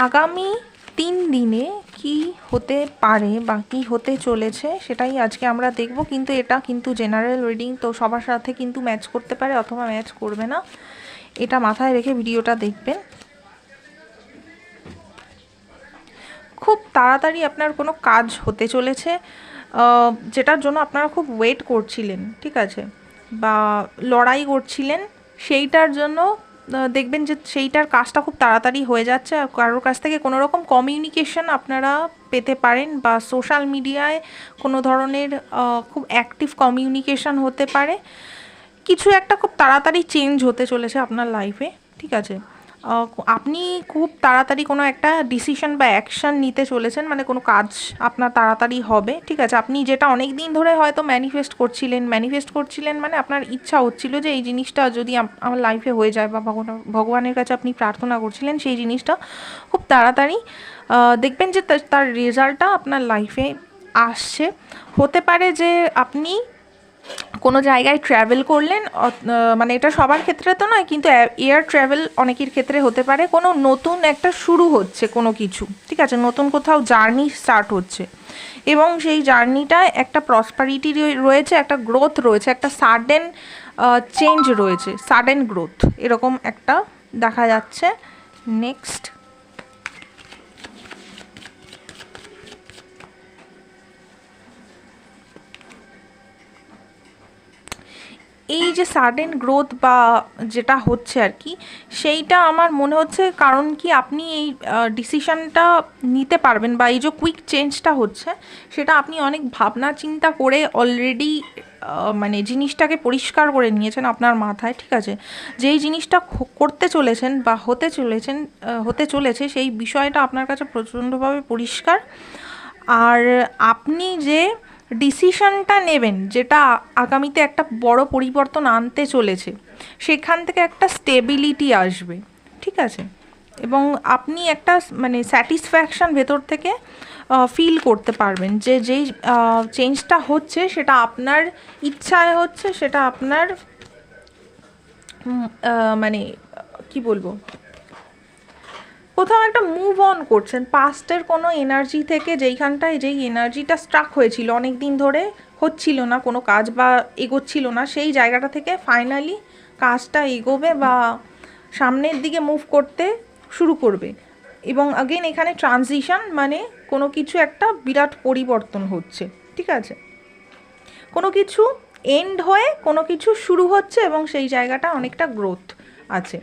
আগামী 3 দিনে কি হতে পারে বা কী হতে চলেছে সেটাই আজকে আমরা দেখব। কিন্তু এটা কিন্তু জেনারেল রিডিং, তো সবার সাথে কিন্তু ম্যাচ করতে পারে অথবা ম্যাচ করবে না, এটা মাথায় রেখে ভিডিওটা দেখবেন। খুব তাড়াতাড়ি আপনার কোনো কাজ হতে চলেছে, যেটার জন্য আপনারা খুব ওয়েট করছিলেন, ঠিক আছে, বা লড়াই করছিলেন, সেইটার জন্য দেখবেন যে সেইটার কাজটা খুব তাড়াতাড়ি হয়ে যাচ্ছে। আর কারোর কাছ থেকে কোনো রকম কমিউনিকেশন আপনারা পেতে পারেন, বা সোশ্যাল মিডিয়ায় কোনো ধরনের খুব অ্যাক্টিভ কমিউনিকেশন হতে পারে। কিছু একটা খুব তাড়াতাড়ি চেঞ্জ হতে চলেছে আপনার লাইফে, ঠিক আছে। আপনি খুব তাড়াতাড়ি কোনো একটা ডিসিশন বা অ্যাকশান নিতে চলেছেন, মানে কোনো কাজ আপনার তাড়াতাড়ি হবে, ঠিক আছে। আপনি যেটা অনেক দিন ধরে হয়তো ম্যানিফেস্ট করছিলেন, মানে আপনার ইচ্ছা হচ্ছিল যে এই জিনিসটা যদি আমার লাইফে হয়ে যায়, বা ভগবানের কাছে আপনি প্রার্থনা করছিলেন, সেই জিনিসটা খুব তাড়াতাড়ি দেখবেন যে তার রেজাল্টটা আপনার লাইফে আসছে। হতে পারে যে আপনি কোনো জায়গায় ট্র্যাভেল করলেন, মানে এটা সবার ক্ষেত্রে তো নয়, কিন্তু এয়ার ট্র্যাভেল অনেকের ক্ষেত্রে হতে পারে। কোনো নতুন একটা শুরু হচ্ছে কোনো কিছু, ঠিক আছে, নতুন কোথাও জার্নি স্টার্ট হচ্ছে, এবং সেই জার্নিটায় একটা প্রসপারিটি রয়েছে, একটা গ্রোথ রয়েছে, একটা সাডেন চেঞ্জ রয়েছে, সাডেন গ্রোথ, এরকম একটা দেখা যাচ্ছে। নেক্সট, এই যে সাডেন গ্রোথ বা যেটা হচ্ছে আর কি, সেইটা আমার মনে হচ্ছে, কারণ কি আপনি এই ডিসিশানটা নিতে পারবেন, বা এই যে কুইক চেঞ্জটা হচ্ছে, সেটা আপনি অনেক ভাবনা চিন্তা করে অলরেডি মানে জিনিসটাকে পরিষ্কার করে নিয়েছেন আপনার মাথায়, ঠিক আছে। যেই জিনিসটা করতে চলেছেন বা হতে চলেছে সেই বিষয়টা আপনার কাছে প্রচণ্ডভাবে পরিষ্কার। আর আপনি যে ডিসিশনটা নেবেন, যেটা আগামীতে একটা বড় পরিবর্তন আনতে চলেছে, সেখান থেকে একটা স্টেবিলিটি আসবে, ঠিক আছে, এবং আপনি একটা মানে স্যাটিসফ্যাকশান ভেতর থেকে ফিল করতে পারবেন যে যেই চেঞ্জটা হচ্ছে সেটা আপনার ইচ্ছায় হচ্ছে, সেটা আপনার মানে কি বলবো, কোথাও একটা মুভ অন করছেন পাস্টের কোনো এনার্জি থেকে, যেইখানটায় যেই এনার্জিটা স্ট্রাক হয়েছিল অনেক দিন ধরে, হচ্ছিল না কোনো কাজ বা এগোচ্ছিল না, সেই জায়গাটা থেকে ফাইনালি কাজটা এগোবে বা সামনের দিকে মুভ করতে শুরু করবে। এবং আগেন এখানে ট্রানজিশন, মানে কোনো কিছু একটা বিরাট পরিবর্তন হচ্ছে, ঠিক আছে, কোনো কিছু এন্ড হয়ে কোনো কিছু শুরু হচ্ছে, এবং সেই জায়গাটা অনেকটা গ্রোথ আছে।